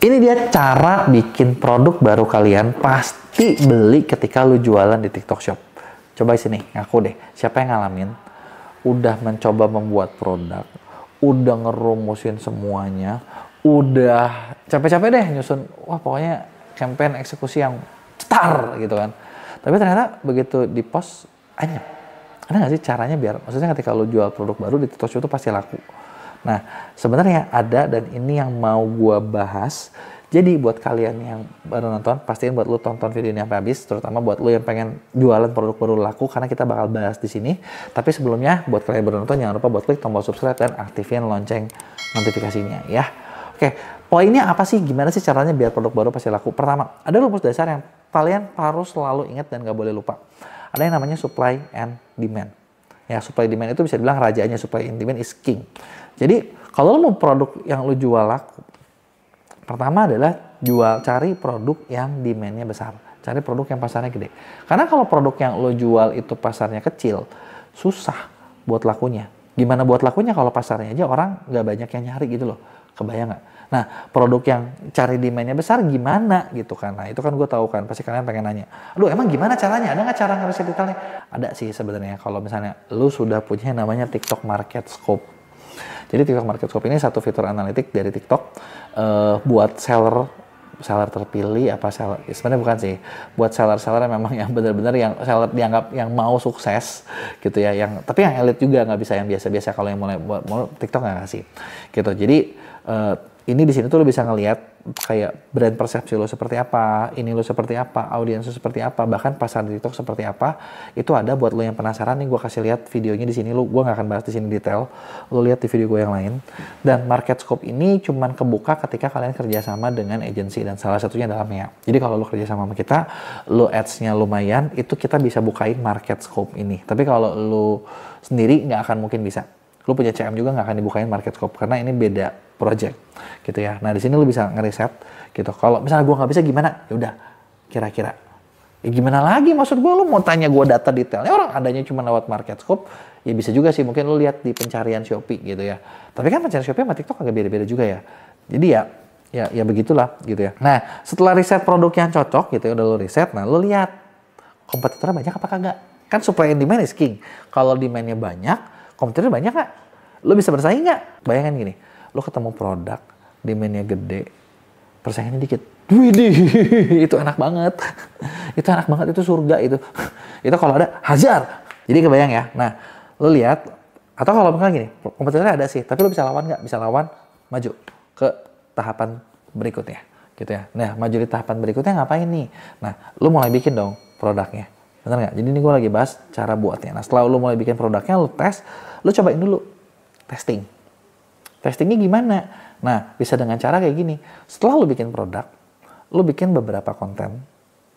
Ini dia cara bikin produk baru kalian pasti beli ketika lu jualan di TikTok Shop. Coba sini, ngaku deh. Siapa yang ngalamin? Udah mencoba membuat produk, udah ngerumusin semuanya, udah capek-capek deh nyusun, wah pokoknya campaign eksekusi yang cetar gitu kan. Tapi ternyata begitu di post, anyep. Ada nggak sih caranya biar, maksudnya ketika lu jual produk baru di TikTok Shop itu pasti laku. Nah, sebenarnya ada, dan ini yang mau gua bahas. Jadi buat kalian yang baru nonton, pastiin buat lu tonton video ini sampai habis, terutama buat lu yang pengen jualan produk baru laku, karena kita bakal bahas di sini. Tapi sebelumnya, buat kalian yang baru nonton, jangan lupa buat klik tombol subscribe dan aktifin lonceng notifikasinya ya. Oke, poinnya apa sih? Gimana sih caranya biar produk baru pasti laku? Pertama, ada rumus dasar yang kalian harus selalu ingat dan gak boleh lupa. Ada yang namanya supply and demand. Ya, supply demand itu bisa dibilang rajanya, supply and demand is king. Jadi, kalau lo mau produk yang lo jual laku, pertama adalah cari produk yang demand-nya besar. Cari produk yang pasarnya gede. Karena kalau produk yang lo jual itu pasarnya kecil, susah buat lakunya. Gimana buat lakunya kalau pasarnya aja orang nggak banyak yang nyari gitu loh. Kebayang nggak? Nah, produk yang cari demand-nya besar gimana gitu kan. Nah, itu kan gue tahu kan. Pasti kalian pengen nanya, aduh emang gimana caranya? Ada nggak cara ngeriset detailnya? Ada sih sebenarnya. Kalau misalnya lo sudah punya yang namanya TikTok Market Scope. Jadi TikTok Market Scope ini satu fitur analitik dari TikTok buat seller terpilih, apa seller, sebenarnya bukan sih, buat seller yang memang yang benar-benar yang seller dianggap yang mau sukses gitu ya, yang tapi yang elit juga, nggak bisa yang biasa-biasa. Kalau yang mulai TikTok nggak kasih gitu. Jadi ini di sini tuh lo bisa ngelihat kayak brand persepsi lo seperti apa, ini lo seperti apa, audiens lo seperti apa, bahkan pasar di TikTok seperti apa. Itu ada buat lo yang penasaran nih, gue kasih lihat videonya di sini. Gue nggak akan bahas di sini detail, lo lihat di video gue yang lain. Dan market scope ini cuman kebuka ketika kalian kerjasama dengan agensi, dan salah satunya adalah Mea. Jadi kalau lo kerjasama sama kita, lo ads-nya lumayan, itu kita bisa bukain market scope ini. Tapi kalau lo sendiri nggak akan mungkin bisa. Lo punya CM juga nggak akan dibukain market scope karena ini beda project gitu ya. Nah di sini lo bisa ngeriset gitu. Kalau misalnya gue nggak bisa gimana? Ya udah, kira-kira. Ya gimana lagi? Maksud gue lo mau tanya gue data detailnya, orang adanya cuma lewat market scope. Ya bisa juga sih, mungkin lo lihat di pencarian Shopee gitu ya. Tapi kan pencarian Shopee sama TikTok agak beda-beda juga ya. Jadi ya begitulah gitu ya. Nah setelah riset produk yang cocok gitu ya, udah lo riset, nah lo lihat kompetitornya banyak apa kagak. Kan supply and demand is king. Kalau demandnya banyak, kompetitornya banyak nggak? Lo bisa bersaing nggak? Bayangin gini, lo ketemu produk, demand-nya gede, persaingannya dikit. Widih, itu enak banget. Itu enak banget, itu surga itu. Itu kalau ada, hajar. Jadi kebayang ya. Nah, lo lihat, atau kalau misalnya gini, kompetitornya ada sih, tapi lo bisa lawan nggak? Bisa lawan, maju ke tahapan berikutnya. Gitu ya. Nah, maju di tahapan berikutnya ngapain nih? Nah, lo mulai bikin dong produknya. Bener nggak? Jadi ini gue lagi bahas cara buatnya. Nah, setelah lo mulai bikin produknya, lo tes, lo cobain dulu. Testingnya gimana? Nah, bisa dengan cara kayak gini. Setelah lo bikin produk, lo bikin beberapa konten,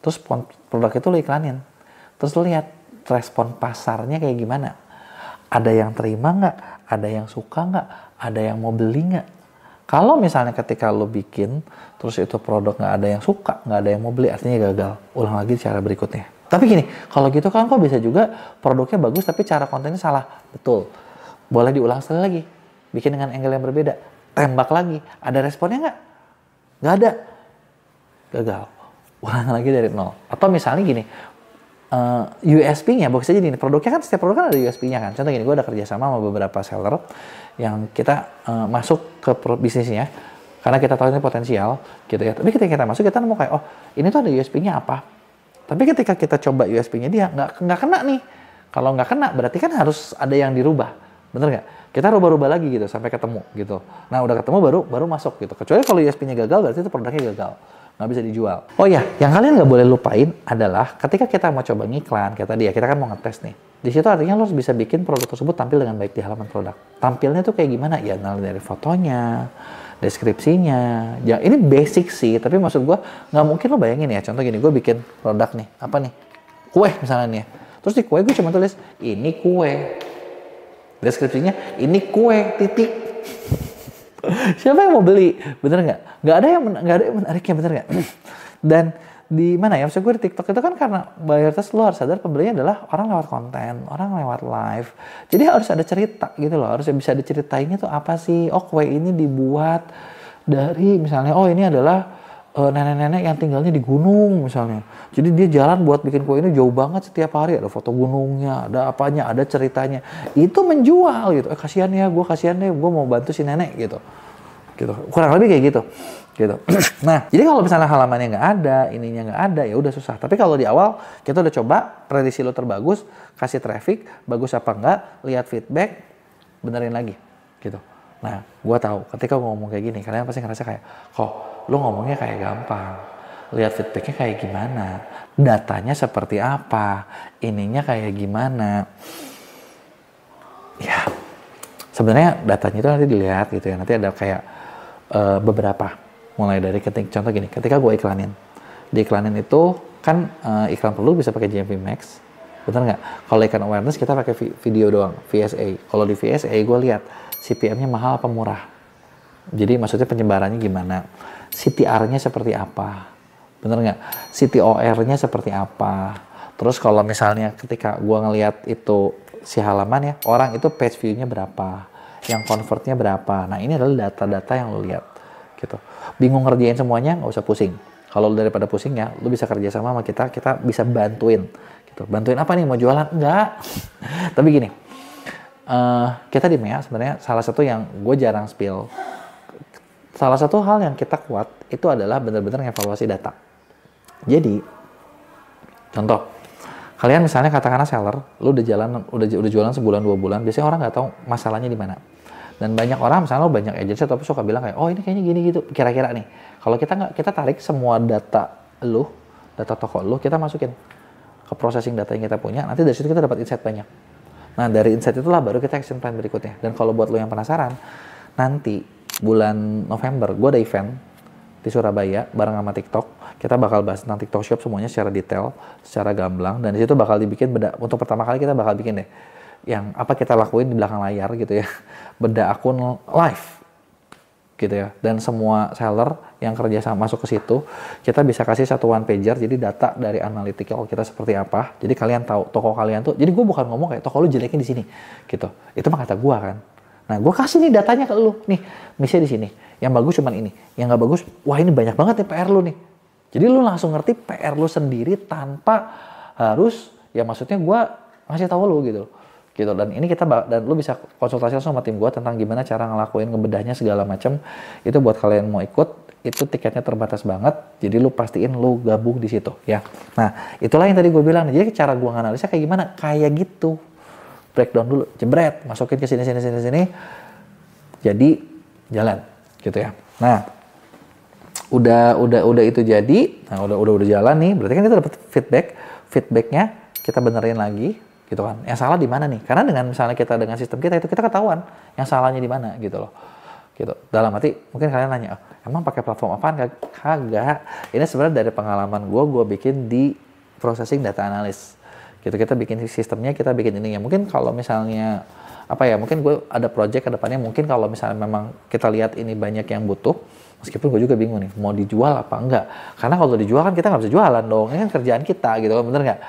terus produk itu lo iklanin. Terus lo lihat respon pasarnya kayak gimana. Ada yang terima nggak? Ada yang suka nggak? Ada yang mau beli nggak? Kalau misalnya ketika lo bikin, terus itu produk nggak ada yang suka, nggak ada yang mau beli, artinya gagal. Ulang lagi cara berikutnya. Tapi gini, kalau gitu kan kok bisa juga produknya bagus, tapi cara kontennya salah. Betul. Boleh diulang sekali lagi, bikin dengan angle yang berbeda, tembak lagi, ada responnya nggak? Nggak ada, gagal. Ulang lagi dari nol. Atau misalnya gini, USP-nya, box aja gini, produknya kan setiap produk kan ada USP-nya kan. Contoh gini, gue ada kerjasama sama beberapa seller yang kita masuk ke bisnisnya, karena kita tahu ini potensial, gitu ya. Tapi ketika kita masuk, kita nemu kayak, oh ini tuh ada USP-nya apa? Tapi ketika kita coba USP-nya dia, nggak kena nih. Kalau nggak kena, berarti kan harus ada yang dirubah. Bener nggak? Kita rubah-rubah lagi gitu sampai ketemu gitu. Nah udah ketemu baru masuk gitu. Kecuali kalau USP-nya gagal, berarti itu produknya gagal, nggak bisa dijual. Oh ya, yang kalian nggak boleh lupain adalah ketika kita mau coba ngiklan, kayak tadi ya, kita kan mau ngetes nih. Di situ artinya lo harus bisa bikin produk tersebut tampil dengan baik di halaman produk. Tampilnya tuh kayak gimana? Ya dari fotonya, deskripsinya. Ya ini basic sih, tapi maksud gue nggak mungkin lo bayangin ya. Contoh gini, gue bikin produk nih, apa nih? Kue misalnya nih. Terus di kue gue cuma tulis ini kue. Deskripsinya ini kue titik. Siapa yang mau beli? Bener nggak? Nggak ada yang menariknya, bener nggak? Dan di mana ya? Maksud gue di TikTok itu kan karena mayoritas lo harus sadar pembelinya adalah orang lewat konten, orang lewat live. Jadi harus ada cerita gitu loh. Harus bisa diceritainnya tuh apa sih? Oh kue ini dibuat dari misalnya, oh ini adalah nenek-nenek yang tinggalnya di gunung misalnya. Jadi dia jalan buat bikin kue ini jauh banget setiap hari. Ada foto gunungnya, ada apanya, ada ceritanya. Itu menjual gitu. Kasihan ya, gue mau bantu si nenek gitu. Gitu. Kurang lebih kayak gitu. Gitu. Nah, jadi kalau misalnya halamannya nggak ada, ininya nggak ada, ya udah susah. Tapi kalau di awal kita udah coba, prediksi lo terbagus, kasih traffic, bagus apa enggak, lihat feedback, benerin lagi. Gitu. Nah, gue tahu ketika gue ngomong kayak gini, kalian pasti ngerasa kayak, kok lu ngomongnya kayak gampang, lihat feedbacknya kayak gimana, datanya seperti apa, ininya kayak gimana. Ya, sebenarnya datanya itu nanti dilihat gitu ya, nanti ada kayak beberapa, mulai dari contoh gini, ketika gue iklanin, di iklanin itu kan iklan perlu bisa pakai GMP Max, bener nggak? Kalau iklan awareness kita pakai video doang, VSA. Kalau di VSA gue lihat CPM-nya mahal apa murah. Jadi maksudnya penyebarannya gimana, CTR-nya seperti apa, bener nggak? CTOR-nya seperti apa. Terus kalau misalnya ketika gue ngelihat itu si halaman ya, orang itu page view-nya berapa, yang convert-nya berapa. Nah ini adalah data-data yang lo lihat. Gitu. Bingung ngerjain semuanya, nggak usah pusing. Kalau daripada pusing ya, lo bisa kerja sama kita bisa bantuin. Gitu. Bantuin apa nih, mau jualan? Enggak. Tapi gini, kita di MEA sebenarnya salah satu yang gue jarang spill. Salah satu hal yang kita kuat itu adalah benar-benar evaluasi data. Jadi, contoh, kalian misalnya katakanlah seller, lu udah jualan sebulan 2 bulan, biasanya orang nggak tahu masalahnya di mana. Dan banyak orang misalnya lo banyak agensi tapi suka bilang kayak, oh ini kayaknya gini gitu, kira-kira nih. Kalau kita tarik semua data lu, data toko lu, kita masukin ke processing data yang kita punya, nanti dari situ kita dapat insight banyak. Nah dari insight itulah baru kita action plan berikutnya. Dan kalau buat lo yang penasaran, nanti bulan November gue ada event di Surabaya bareng sama TikTok. Kita bakal bahas tentang TikTok Shop semuanya secara detail, secara gamblang. Dan di situ bakal dibikin untuk pertama kali kita bakal bikin deh yang apa kita lakuin di belakang layar gitu ya, beda akun live gitu ya. Dan semua seller yang kerja sama masuk ke situ, kita bisa kasih satu one pager, jadi data dari analytical kita seperti apa. Jadi kalian tahu toko kalian tuh. Jadi gue bukan ngomong kayak toko lu jeleknya di sini, gitu. Itu mah kata gue kan. Nah gue kasih nih datanya ke lu, nih misalnya di sini. Yang bagus cuman ini, yang nggak bagus, wah ini banyak banget nih PR lu nih. Jadi lu langsung ngerti PR lu sendiri tanpa harus, ya maksudnya gue ngasih tahu lu gitu. Gitu. Dan ini dan lu bisa konsultasi langsung sama tim gue tentang gimana cara ngelakuin ngebedahnya segala macam. Itu buat kalian mau ikut, itu tiketnya terbatas banget. Jadi lu pastiin lu gabung di situ ya. Nah itulah yang tadi gue bilang. Jadi cara gue nganalisa kayak gimana? Kayak gitu. Breakdown dulu, jebret, masukin ke sini. Jadi jalan gitu ya. Nah udah itu jadi, nah udah jalan nih. Berarti kan kita dapat feedbacknya kita benerin lagi. Gitu kan. Yang salah di mana nih? Karena dengan misalnya kita dengan sistem kita itu kita ketahuan yang salahnya di mana gitu loh. Gitu. Dalam arti mungkin kalian nanya, emang pakai platform apaan? Kagak. Ini sebenarnya dari pengalaman gue bikin di processing data analyst. Gitu, kita bikin sistemnya, kita bikin ini ya. Mungkin kalau misalnya apa ya, mungkin gue ada project ke depannya, mungkin kalau misalnya memang kita lihat ini banyak yang butuh, meskipun gue juga bingung nih mau dijual apa enggak. Karena kalau dijual kan kita nggak bisa jualan dong. Ini kan kerjaan kita gitu kan, bener nggak?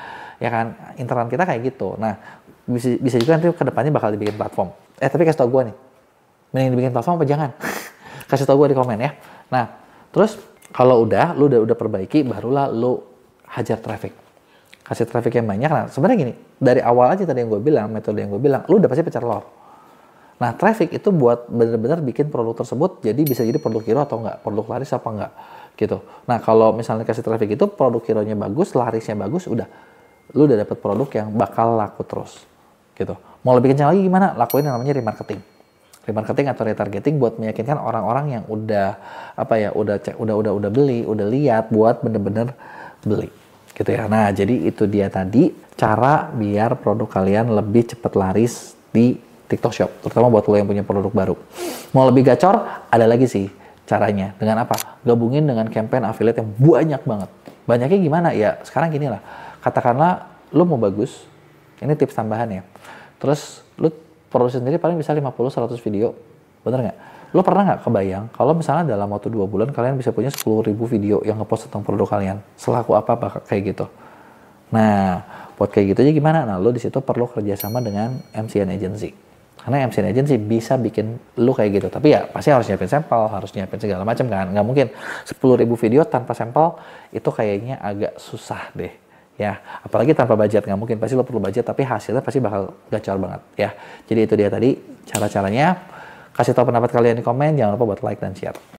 Ya kan, internal kita kayak gitu. Nah, bisa juga nanti ke depannya bakal dibikin platform. Tapi kasih tau gue nih, mending dibikin platform apa jangan? Kasih tau gue di komen ya. Nah, terus kalau lu udah perbaiki, barulah lu hajar traffic. Kasih traffic yang banyak. Nah, sebenarnya gini, dari awal aja tadi yang gue bilang, metode yang gue bilang, lu udah pasti pecah telur. Nah, traffic itu buat bener-bener bikin produk tersebut jadi bisa jadi produk hero atau enggak, produk laris apa enggak, gitu. Nah, kalau misalnya kasih traffic itu produk hero-nya bagus, larisnya bagus, udah. Lu udah dapet produk yang bakal laku terus, gitu. Mau lebih kencang lagi gimana? Lakuin yang namanya remarketing atau retargeting buat meyakinkan orang-orang yang udah udah beli, udah lihat buat bener-bener beli, gitu ya. Nah, jadi itu dia tadi cara biar produk kalian lebih cepat laris di TikTok Shop, terutama buat lo yang punya produk baru. Mau lebih gacor, ada lagi sih caranya. Dengan apa? Gabungin dengan campaign affiliate yang banyak banget. Banyaknya gimana? Ya, sekarang gini lah. Katakanlah lu mau bagus, ini tips tambahan ya. Terus lu produksi sendiri paling bisa 50-100 video, bener nggak? Lu pernah nggak kebayang kalau misalnya dalam waktu 2 bulan kalian bisa punya 10.000 video yang ngepost tentang produk kalian? Selaku apa kayak gitu. Nah, buat kayak gitu aja gimana? Nah, lu di situ perlu kerjasama dengan MCN agency. Karena MCN Agency bisa bikin lu kayak gitu. Tapi ya pasti harus nyiapin sampel, harus nyiapin segala macam kan. Nggak mungkin 10.000 video tanpa sampel, itu kayaknya agak susah deh. Ya, apalagi tanpa budget, nggak mungkin. Pasti lo perlu budget, tapi hasilnya pasti bakal gacor banget ya. Jadi itu dia tadi cara-caranya. Kasih tahu pendapat kalian di komen, jangan lupa buat like dan share.